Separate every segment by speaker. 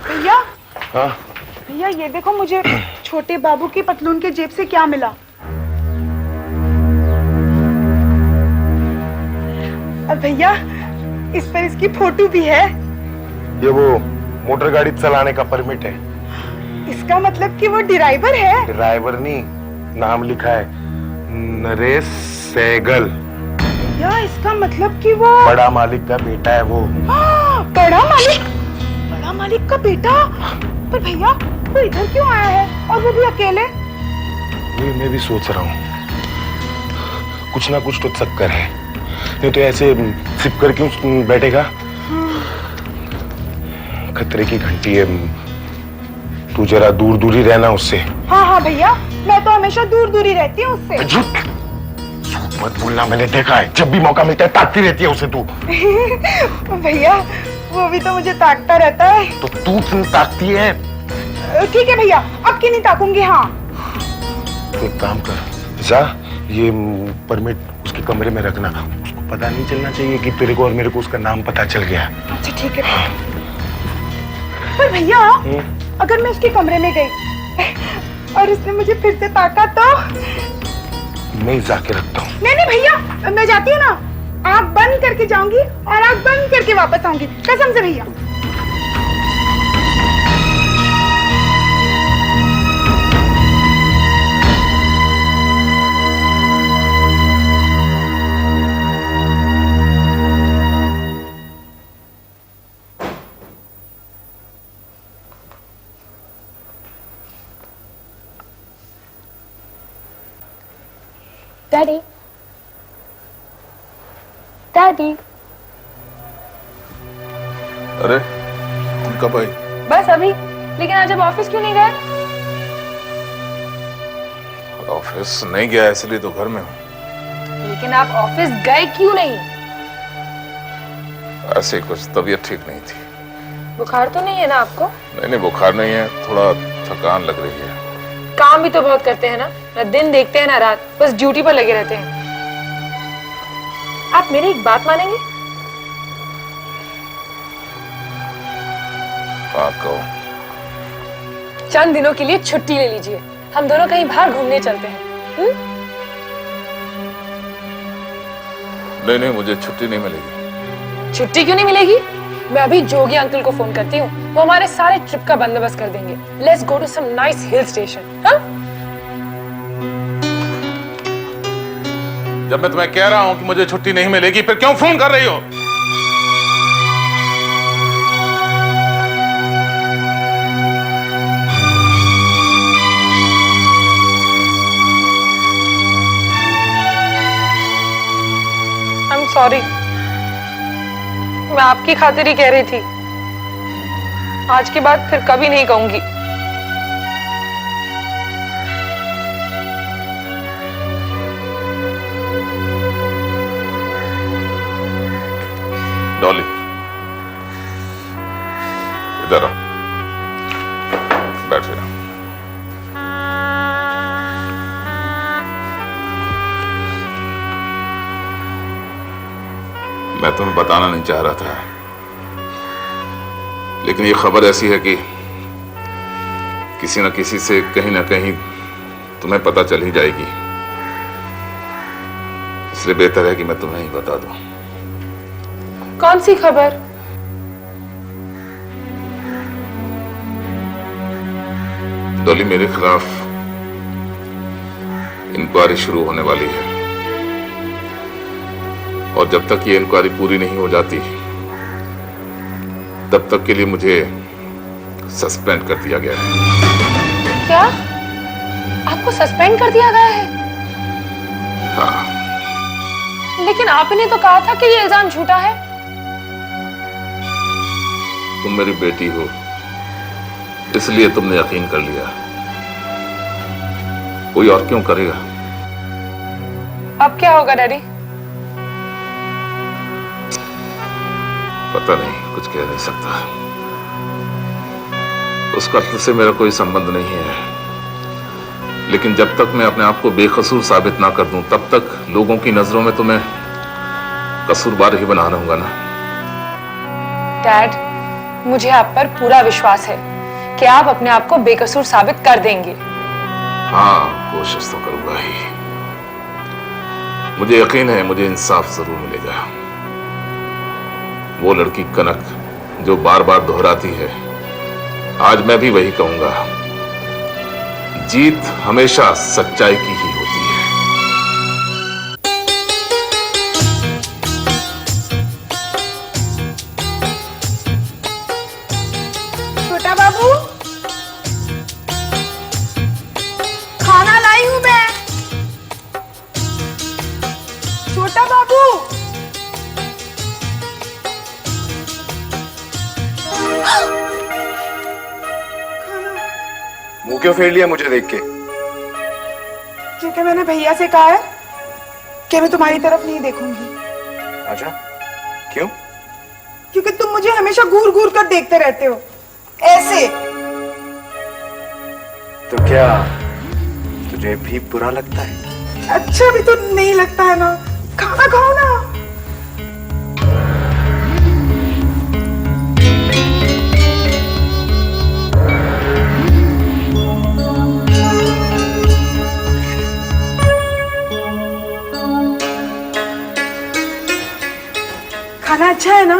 Speaker 1: भैया,
Speaker 2: हाँ
Speaker 1: भैया ये देखो मुझे छोटे बाबू की पतलून के जेब से क्या मिला। भैया इस पर इसकी फोटो भी है।
Speaker 2: ये वो मोटर गाड़ी चलाने का परमिट है।
Speaker 1: इसका मतलब कि वो ड्राइवर है।
Speaker 2: ड्राइवर नहीं, नाम लिखा है नरेश सहगल।
Speaker 1: भैया इसका मतलब कि वो
Speaker 2: बड़ा मालिक का बेटा है वो।
Speaker 1: बड़ा मालिक का बेटा। पर भैया वो इधर क्यों आया है और वो भी अकेले?
Speaker 2: मैं भी सोच रहा हूँ कुछ ना कुछ तो चक्कर है, नहीं तो ऐसे सिप कर क्यों बैठेगा। खतरे की घंटी है, तू जरा दूर दूर ही रहना उससे। हाँ
Speaker 1: हाँ भैया, मैं तो हमेशा दूर दूर ही रहती हूँ उससे।
Speaker 2: झूठ मत बोलना, मैंने देखा है जब भी मौका मिलता है ताकती रहती है उसे तू।
Speaker 1: भैया वो भी तो मुझे ताकता रहता है।
Speaker 2: तो तू क्यों ताकती है?
Speaker 1: ठीक है भैया, अब की नहीं ताकूंगी। हाँ
Speaker 2: तो एक काम कर, जा ये परमिट उसके कमरे में रखना, उसको पता नहीं चलना चाहिए कि तेरे को और मेरे को उसका नाम पता चल गया।
Speaker 1: अच्छा ठीक है। हाँ। पर भैया अगर मैं उसके कमरे में गई और उसने मुझे फिर से ताका तो?
Speaker 2: मैं जाके रखता हूँ।
Speaker 1: नहीं भैया, मैं जाती हूँ ना, आँख बंद करके जाऊंगी और आँख बंद करके वापस आऊंगी, कसम से भैया।
Speaker 3: Daddy, daddy.
Speaker 4: अरे तुम कब आई?
Speaker 3: बस अभी। लेकिन आज आप ऑफिस क्यों नहीं गए?
Speaker 4: ऑफिस नहीं गया इसलिए तो घर में हूँ।
Speaker 3: लेकिन आप ऑफिस गए क्यों नहीं?
Speaker 4: ऐसे कुछ तबीयत ठीक नहीं थी।
Speaker 3: बुखार तो नहीं है ना आपको?
Speaker 4: नहीं बुखार नहीं है, थोड़ा थकान लग रही है।
Speaker 3: काम भी तो बहुत करते हैं ना दिन देखते हैं ना रात, बस ड्यूटी पर लगे रहते हैं। आप मेरी एक बात मानेंगे?
Speaker 4: हाँ कहो।
Speaker 3: चंद दिनों के लिए छुट्टी ले लीजिए, हम दोनों कहीं बाहर घूमने चलते हैं।
Speaker 4: नहीं मुझे छुट्टी नहीं मिलेगी।
Speaker 3: छुट्टी क्यों नहीं मिलेगी? मैं अभी जोगी अंकल को फोन करती हूँ, वो हमारे सारे ट्रिप का बंदोबस्त कर देंगे। Let's go to some nice hill station.
Speaker 4: जब मैं तुम्हें कह रहा हूँ कि मुझे छुट्टी नहीं मिलेगी, फिर क्यों फोन कर रही हो?
Speaker 3: आई एम सॉरी, मैं आपकी खातिर ही कह रही थी। आज के बाद फिर कभी नहीं कहूंगी।
Speaker 4: डॉली इधर आओ, बैठ जा। मैं तुम्हें बताना नहीं चाह रहा था, लेकिन ये खबर ऐसी है कि किसी न किसी से कहीं ना कहीं तुम्हें पता चल ही जाएगी, इसलिए बेहतर है कि मैं तुम्हें ही बता दूं।
Speaker 3: कौन सी खबर?
Speaker 4: डॉली, मेरे खिलाफ इंक्वायरी शुरू होने वाली है और जब तक ये इंक्वायरी पूरी नहीं हो जाती तब तक के लिए मुझे सस्पेंड कर दिया गया है।
Speaker 3: क्या? आपको सस्पेंड कर दिया गया है?
Speaker 4: हाँ।
Speaker 3: लेकिन आपने तो कहा था कि ये इल्जाम झूठा है।
Speaker 4: तुम मेरी बेटी हो, इसलिए तुमने यकीन कर लिया, कोई और क्यों करेगा?
Speaker 3: अब क्या होगा डैडी?
Speaker 4: पता नहीं, कुछ कह नहीं सकता। उस कत्ल से मेरा कोई संबंध नहीं है, लेकिन जब तक मैं अपने आप को बेकसूर साबित ना कर दूं, तब तक लोगों की नजरों में तो मैं कसूरवार ही बना रहूंगा ना।
Speaker 3: डैड, मुझे आप पर पूरा विश्वास है कि आप अपने आप को बेकसूर साबित कर देंगे।
Speaker 4: हाँ, कोशिश तो करूंगा ही। मुझे यकीन है मुझे इंसाफ जरूर मिलेगा। वो लड़की कनक जो बार बार दोहराती है, आज मैं भी वही कहूंगा, जीत हमेशा सच्चाई की ही होती है।
Speaker 1: छोटा बाबू, खाना लाई हूं मैं। छोटा बाबू,
Speaker 2: मुंह क्यों फेर लिया मुझे देख के?
Speaker 1: क्योंकि मैंने भैया से कहा है कि मैं तुम्हारी तरफ नहीं देखूंगी।
Speaker 2: अच्छा, क्यों?
Speaker 1: क्योंकि तुम मुझे हमेशा घूर घूर कर देखते रहते हो, ऐसे।
Speaker 2: तो क्या तुझे भी बुरा लगता है?
Speaker 1: अच्छा भी तो नहीं लगता है ना। खाना खाओ ना। खाना अच्छा है ना?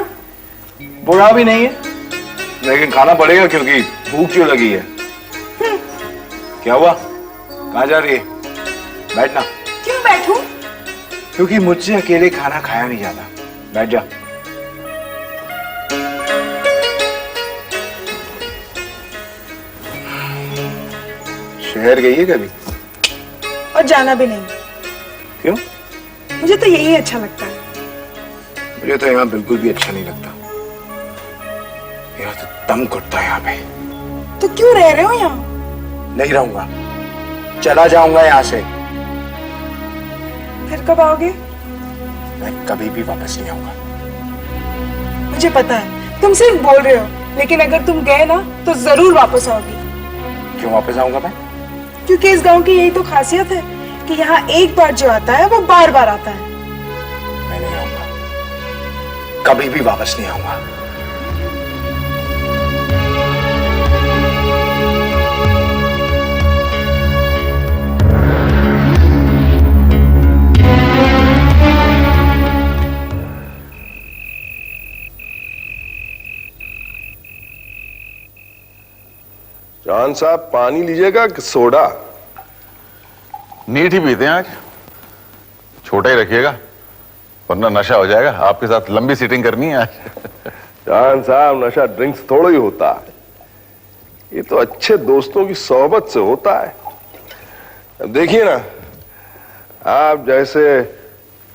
Speaker 2: बुरा भी नहीं है, लेकिन खाना पड़ेगा क्योंकि भूख क्यों लगी है। क्या हुआ? कहाँ जा रही है? बैठना।
Speaker 1: क्यों बैठूं?
Speaker 2: क्योंकि मुझसे अकेले खाना खाया नहीं जाता। बैठ जा। शहर गई है कभी?
Speaker 1: और जाना भी नहीं।
Speaker 2: क्यों?
Speaker 1: मुझे तो यही अच्छा लगता है।
Speaker 2: मुझे तो यहाँ बिल्कुल भी अच्छा नहीं लगता। यहाँ तो दम घुटता है यहाँ पे।
Speaker 1: तो क्यों रह रहे हो यहाँ?
Speaker 2: नहीं रहूंगा, चला जाऊंगा यहाँ से।
Speaker 1: फिर कब आओगे?
Speaker 2: मैं कभी भी वापस नहीं आऊंगा।
Speaker 1: मुझे पता है तुम सिर्फ बोल रहे हो, लेकिन अगर तुम गए ना तो जरूर वापस आओगे।
Speaker 2: क्यों वापस आऊंगा मैं?
Speaker 1: क्योंकि इस गांव की यही तो खासियत है कि यहाँ एक बार जो आता है वो बार बार आता है।
Speaker 2: मैं नहीं आऊंगा, कभी भी वापस नहीं आऊंगा।
Speaker 5: चौहान साहब, पानी लीजिएगा कि सोडा?
Speaker 6: नीट ही पीते हैं आज, छोटा ही रखिएगा वरना नशा हो जाएगा। आपके साथ लंबी सीटिंग करनी है आज।
Speaker 5: चौहान साहब, नशा ड्रिंक्स थोड़ा ही होता है, ये तो अच्छे दोस्तों की सोहबत से होता है। अब देखिए ना, आप जैसे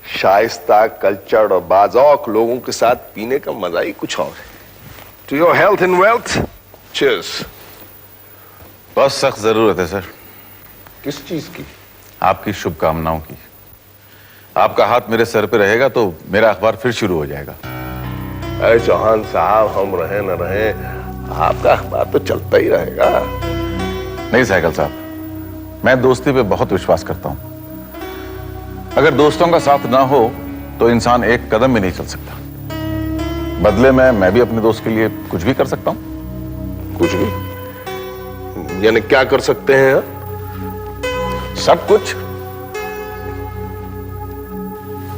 Speaker 5: शाइस्ता, कल्चर्ड और बाज़ौक लोगों के साथ पीने का मजा ही कुछ और है। To your health and wealth, cheers.
Speaker 6: बहुत सख्त जरूरत है सर।
Speaker 5: किस चीज की?
Speaker 6: आपकी शुभकामनाओं की। आपका हाथ मेरे सर पे रहेगा तो मेरा अखबार फिर शुरू हो जाएगा।
Speaker 5: अरे चौहान साहब, हम रहे न रहे, आपका अखबार तो चलता ही रहेगा।
Speaker 6: नहीं साइकिल साहब, मैं दोस्ती पे बहुत विश्वास करता हूं। अगर दोस्तों का साथ ना हो तो इंसान एक कदम भी नहीं चल सकता। बदले में मैं भी अपने दोस्त के लिए कुछ भी कर सकता हूं।
Speaker 5: कुछ भी? यानी क्या कर सकते हैं?
Speaker 6: सब कुछ,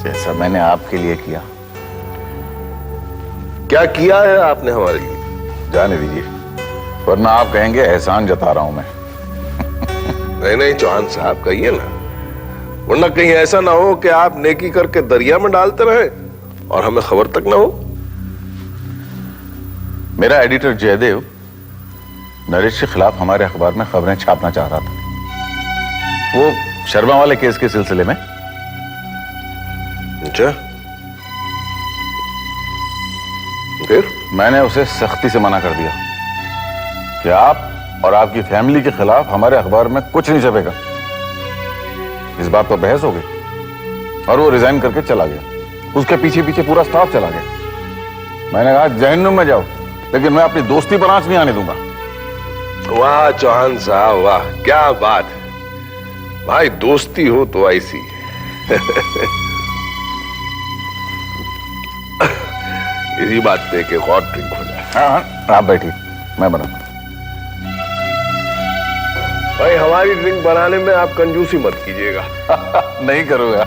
Speaker 6: जैसा मैंने आपके लिए किया।
Speaker 5: क्या किया है आपने हमारे लिए?
Speaker 6: जाने दीजिए, वरना आप कहेंगे एहसान जता रहा हूं मैं।
Speaker 5: नहीं नहीं चौहान साहब, कहिए ना, वरना कहीं ऐसा ना हो कि आप नेकी करके दरिया में डालते रहे और हमें खबर तक ना हो।
Speaker 6: मेरा एडिटर जयदेव नरेश के खिलाफ हमारे अखबार में खबरें छापना चाह रहा था, वो शर्मा वाले केस के सिलसिले में।
Speaker 5: अच्छा, फिर?
Speaker 6: मैंने उसे सख्ती से मना कर दिया कि आप और आपकी फैमिली के खिलाफ हमारे अखबार में कुछ नहीं छपेगा। इस बात पर बहस हो गई और वो रिजाइन करके चला गया। उसके पीछे पीछे पूरा स्टाफ चला गया। मैंने कहा जहन्नुम में जाओ, लेकिन मैं अपनी दोस्ती पर आंच नहीं आने दूंगा।
Speaker 5: वाह चौहान साहब, वाह क्या बात है भाई, दोस्ती हो तो ऐसी। इसी बात पे एक और ड्रिंक हो जाए।
Speaker 6: हाँ, आप बैठिए, मैं बनाता हूं।
Speaker 5: भाई हमारी ड्रिंक बनाने में आप कंजूसी मत कीजिएगा।
Speaker 6: नहीं करूंगा।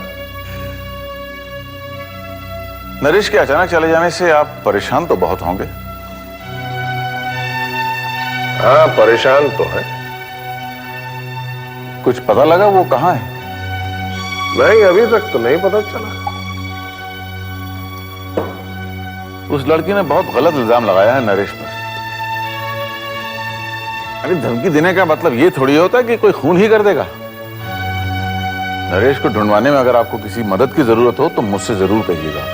Speaker 6: नरेश के अचानक चले जाने से आप परेशान तो बहुत होंगे।
Speaker 5: हाँ परेशान तो है।
Speaker 6: कुछ पता लगा वो कहाँ है?
Speaker 5: नहीं अभी तक तो नहीं पता चला।
Speaker 6: उस लड़की ने बहुत गलत इल्जाम लगाया है नरेश पर। अरे धमकी देने का मतलब ये थोड़ी होता कि कोई खून ही कर देगा। नरेश को ढूंढवाने में अगर आपको किसी मदद की जरूरत हो तो मुझसे जरूर कहिएगा।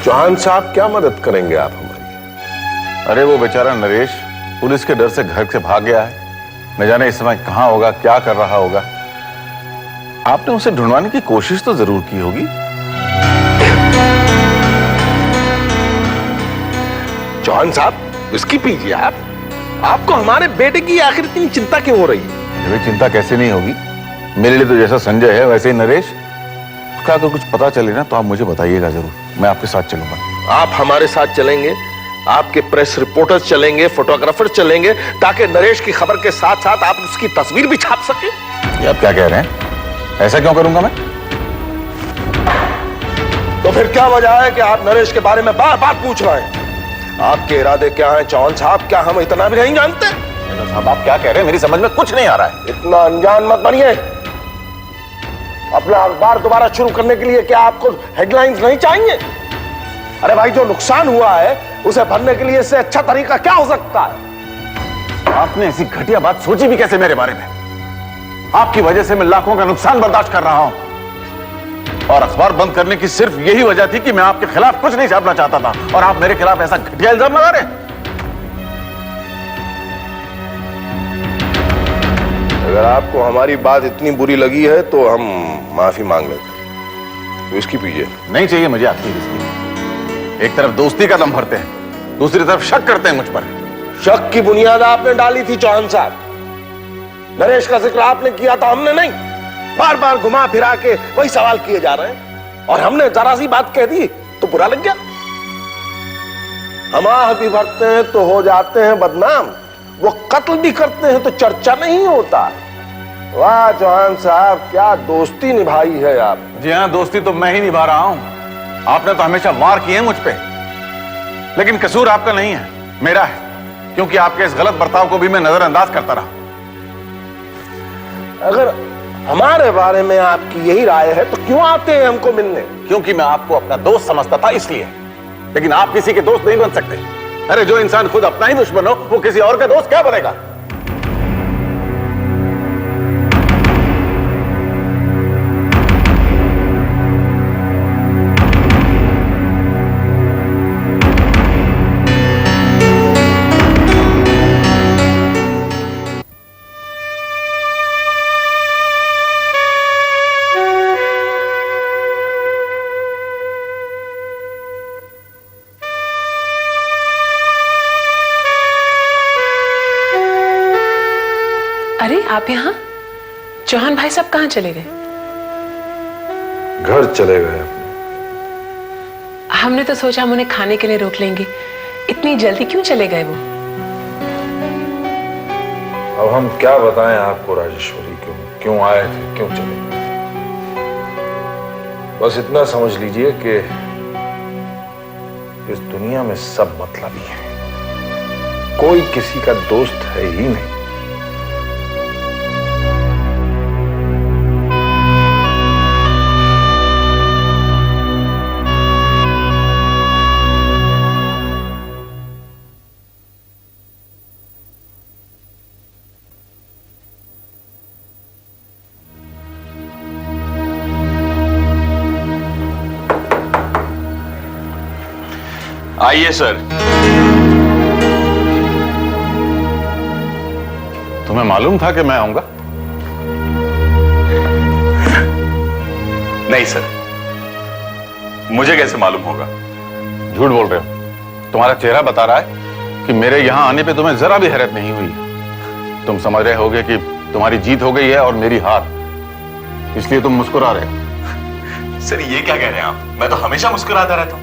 Speaker 5: चौहान साहब क्या मदद करेंगे आप हमारी?
Speaker 6: अरे वो बेचारा नरेश पुलिस के डर से घर से भाग गया है। न जाने इस समय कहां होगा, क्या कर रहा होगा। आपने उसे ढूंढवाने की कोशिश तो जरूर की होगी।
Speaker 5: चौहान साहब विस्की पीजिए आप। आपको हमारे बेटे की आखिर इतनी चिंता क्यों हो रही है?
Speaker 6: मुझे चिंता कैसे नहीं होगी। मेरे लिए तो जैसा संजय है वैसे ही नरेश। उसका अगर कुछ पता चले ना तो आप मुझे बताइएगा जरूर। मैं आपके साथ चलूंगा।
Speaker 5: आप हमारे साथ चलेंगे, आपके प्रेस रिपोर्टर्स चलेंगे, फोटोग्राफर चलेंगे, ताकि नरेश की खबर के साथ साथ आप उसकी तस्वीर भी छाप सके।
Speaker 6: ये आप क्या कह रहे हैं? ऐसा क्यों करूंगा मैं?
Speaker 5: तो फिर क्या वजह है कि आप नरेश के बारे में बार बार पूछ रहे हैं? आपके इरादे क्या हैं चौहान साहब? क्या हम इतना भी नहीं जानते?
Speaker 6: साहब आप क्या कह रहे हैं? मेरी समझ में कुछ नहीं आ रहा है।
Speaker 5: इतना अनजान मत बनिए। अपना अखबार दोबारा शुरू करने के लिए क्या आपको हेडलाइंस नहीं चाहिए? अरे भाई जो नुकसान हुआ है उसे भरने के लिए इससे अच्छा तरीका क्या हो सकता है?
Speaker 6: आपने ऐसी घटिया बात सोची भी कैसे मेरे बारे में? आपकी वजह से मैं लाखों का नुकसान बर्दाश्त कर रहा हूं। और अखबार बंद करने की सिर्फ यही वजह थी कि मैं आपके खिलाफ कुछ नहीं छापना चाहता था, और आप मेरे खिलाफ ऐसा घटिया इल्जाम लगा रहे हैं।
Speaker 5: अगर आपको हमारी बात इतनी बुरी लगी है तो हम माफी मांग लेते हैं। विस्की पीजिए।
Speaker 6: नहीं चाहिए मुझे आपकी विस्की। एक तरफ दोस्ती का दम भरते हैं, दूसरी तरफ शक करते हैं मुझ पर।
Speaker 5: शक की बुनियाद आपने डाली थी चौहान साहब। नरेश का जिक्र आपने किया था, हमने नहीं। बार बार घुमा फिरा के वही सवाल किए जा रहे हैं, और हमने जरा सी बात कह दी तो बुरा लग गया। हम आह भी भरते हैं तो हो जाते हैं बदनाम, वो कत्ल भी करते हैं तो चर्चा नहीं होता। वाह चौहान साहब क्या दोस्ती निभाई है आप।
Speaker 6: जी हाँ, दोस्ती तो मैं ही निभा रहा हूं। आपने तो हमेशा वार किए मुझ पे, लेकिन कसूर आपका नहीं है, मेरा है, क्योंकि आपके इस गलत बर्ताव को भी मैं नजरअंदाज करता रहा।
Speaker 5: अगर हमारे बारे में आपकी यही राय है तो क्यों आते हैं हमको मिलने?
Speaker 6: क्योंकि मैं आपको अपना दोस्त समझता था इसलिए। लेकिन आप किसी के दोस्त नहीं बन सकते। अरे जो इंसान खुद अपना ही दुश्मन हो वो किसी और का दोस्त क्या बनेगा?
Speaker 7: अरे आप यहाँ? चौहान भाई साहब कहाँ चले गए?
Speaker 5: घर चले गए।
Speaker 7: हमने तो सोचा हम उन्हें खाने के लिए रोक लेंगे। इतनी जल्दी क्यों चले गए वो?
Speaker 2: अब हम क्या बताएं आपको राजेश्वरी, क्यों आए थे, क्यों चले गए। बस इतना समझ लीजिए कि इस दुनिया में सब मतलबी हैं, कोई किसी का दोस्त है ही नहीं।
Speaker 8: आइए सर।
Speaker 6: तुम्हें मालूम था कि मैं आऊंगा?
Speaker 8: नहीं सर, मुझे कैसे मालूम होगा?
Speaker 6: झूठ बोल रहे हो। तुम्हारा चेहरा बता रहा है कि मेरे यहां आने पे तुम्हें जरा भी हैरत नहीं हुई। तुम समझ रहे होगे कि तुम्हारी जीत हो गई है और मेरी हार, इसलिए तुम मुस्कुरा रहे हो।
Speaker 8: सर ये क्या कह रहे हैं आप? मैं तो हमेशा मुस्कुराता रहता हूं।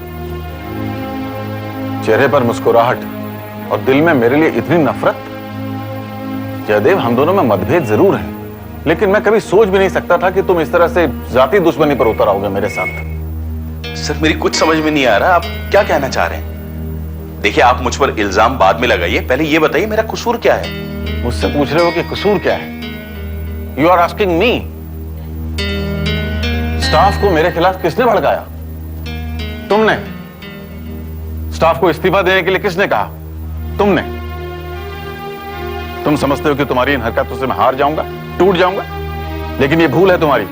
Speaker 6: चेहरे पर मुस्कुराहट और दिल में मेरे लिए इतनी नफरत। जयदेव, हम दोनों में मतभेद जरूर है, लेकिन मैं कभी सोच भी नहीं सकता था कि तुम इस तरह से जाती दुश्मनी पर उतर आओगे मेरे साथ।
Speaker 8: सर मेरी कुछ समझ में नहीं आ रहा, आप क्या कहना चाह रहे हैं? देखिए, आप मुझ पर इल्जाम बाद में लगाइए, पहले ये बताइए मेरा कसूर क्या है?
Speaker 6: मुझसे पूछ रहे हो कि कसूर क्या है? You are asking me. Staff को मेरे खिलाफ किसने भड़काया? तुमने। स्टाफ को इस्तीफा देने के लिए किसने कहा? तुमने। तुम समझते हो कि तुम्हारी इन हरकतों से मैं हार जाऊंगा, टूट जाऊंगा, लेकिन ये भूल है तुम्हारी।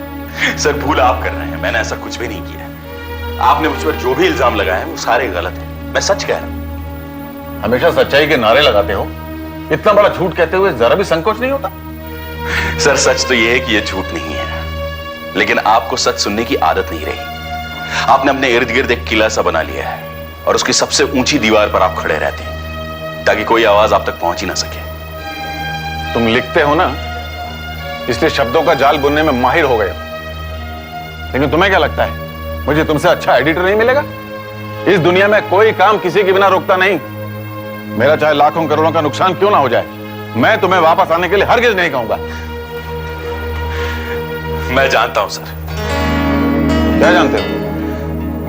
Speaker 8: सर भूल आप कर रहे हैं, मैंने ऐसा कुछ भी नहीं किया। आपने मुझ पर जो भी इल्जाम लगाए हैं वो सारे गलत हैं, मैं सच कह रहा हूं।
Speaker 6: हमेशा सच्चाई के नारे लगाते हो, इतना बड़ा झूठ कहते हुए जरा भी संकोच नहीं होता?
Speaker 8: सर सच तो यह है कि यह झूठ नहीं है, लेकिन आपको सच सुनने की आदत नहीं रही। आपने अपने इर्द गिर्द एक किला सा बना लिया है और उसकी सबसे ऊंची दीवार पर आप खड़े रहते हैं ताकि कोई आवाज आप तक पहुंच ही ना सके।
Speaker 6: तुम लिखते हो ना, इसलिए शब्दों का जाल बुनने में माहिर हो गए, लेकिन तुम्हें क्या लगता है मुझे तुमसे अच्छा एडिटर नहीं मिलेगा? इस दुनिया में कोई काम किसी के बिना रोकता नहीं। मेरा चाहे लाखों करोड़ों का नुकसान क्यों ना हो जाए, मैं तुम्हें वापस आने के लिए हरगिज नहीं कहूंगा।
Speaker 8: मैं जानता हूं सर।
Speaker 6: क्या जानते हो?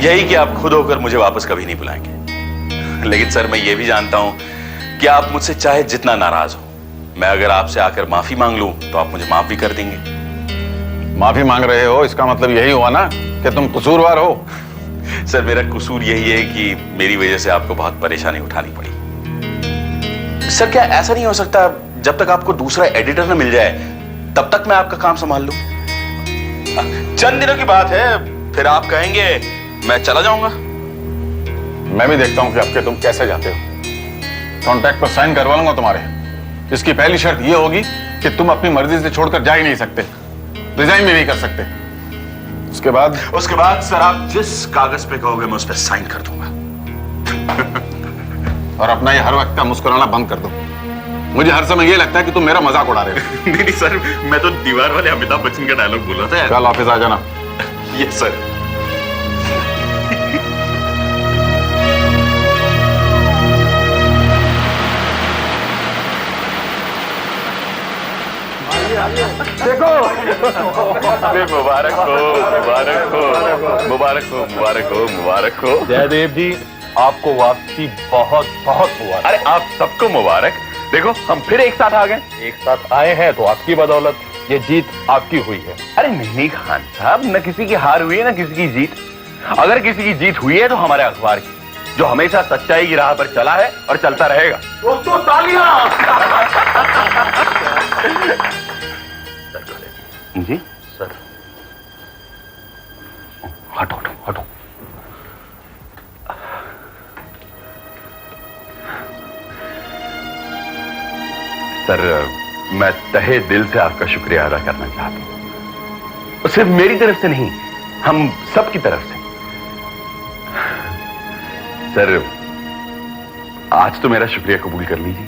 Speaker 8: यही कि आप खुद होकर मुझे वापस कभी नहीं बुलाएंगे, लेकिन सर मैं ये भी जानता हूं कि आप मुझसे चाहे जितना नाराज हो, मैं अगर आपसे आकर माफी मांग लूं तो आप मुझे माफ भी कर देंगे।
Speaker 6: माफी मांग रहे हो, इसका मतलब यही हुआ ना कि तुम कसूरवार हो।
Speaker 8: सर मेरा कसूर यही है कि मेरी वजह से आपको बहुत परेशानी उठानी पड़ी। सर क्या ऐसा नहीं हो सकता जब तक आपको दूसरा एडिटर न मिल जाए तब तक मैं आपका काम संभाल लूं? चंद दिनों की बात है, फिर आप कहेंगे मैं चला जाऊंगा।
Speaker 6: मैं भी देखता हूं कि आपके तुम कैसे जाते हो। कॉन्ट्रैक्ट पर साइन करवा लूंगा तुम्हारे। इसकी पहली शर्त यह होगी कि तुम अपनी मर्जी से छोड़कर जा ही नहीं सकते, रिजाइन भी नहीं कर सकते। उसके बाद
Speaker 8: सर आप जिस कागज पे कहोगे मैं उस पर साइन कर दूंगा।
Speaker 6: और अपना ये हर वक्त का मुस्कुराना बंद कर दो। मुझे हर समय ये लगता है कि तुम मेरा मजाक उड़ा रहे हो।
Speaker 8: नहीं सर, मैं तो दीवार वाले अमिताभ बच्चन का डायलॉग बोल रहा था।
Speaker 6: कल ऑफिस आ जाना।
Speaker 8: Yes sir.
Speaker 5: देखो,
Speaker 8: मुबारक हो, मुबारक हो, मुबारक हो, मुबारक हो, मुबारक हो।
Speaker 9: जयदेव जी, आपको वापसी बहुत बहुत मुबारक।
Speaker 8: अरे आप सबको मुबारक। देखो हम फिर एक साथ आ गए।
Speaker 9: एक साथ आए हैं तो आपकी बदौलत ये जीत आपकी हुई है।
Speaker 8: अरे नहीं खान साहब, न किसी की हार हुई है न किसी की जीत। अगर किसी की जीत हुई है तो हमारे अखबार की, जो हमेशा सच्चाई की राह पर चला है और चलता रहेगा।
Speaker 9: दोस्तों तालियां।
Speaker 8: जी सर। हटो हटो हटो। सर मैं तहे दिल से आपका शुक्रिया अदा करना चाहता हूं, सिर्फ मेरी तरफ से नहीं, हम सबकी तरफ से। सर आज तो मेरा शुक्रिया कबूल कर लीजिए।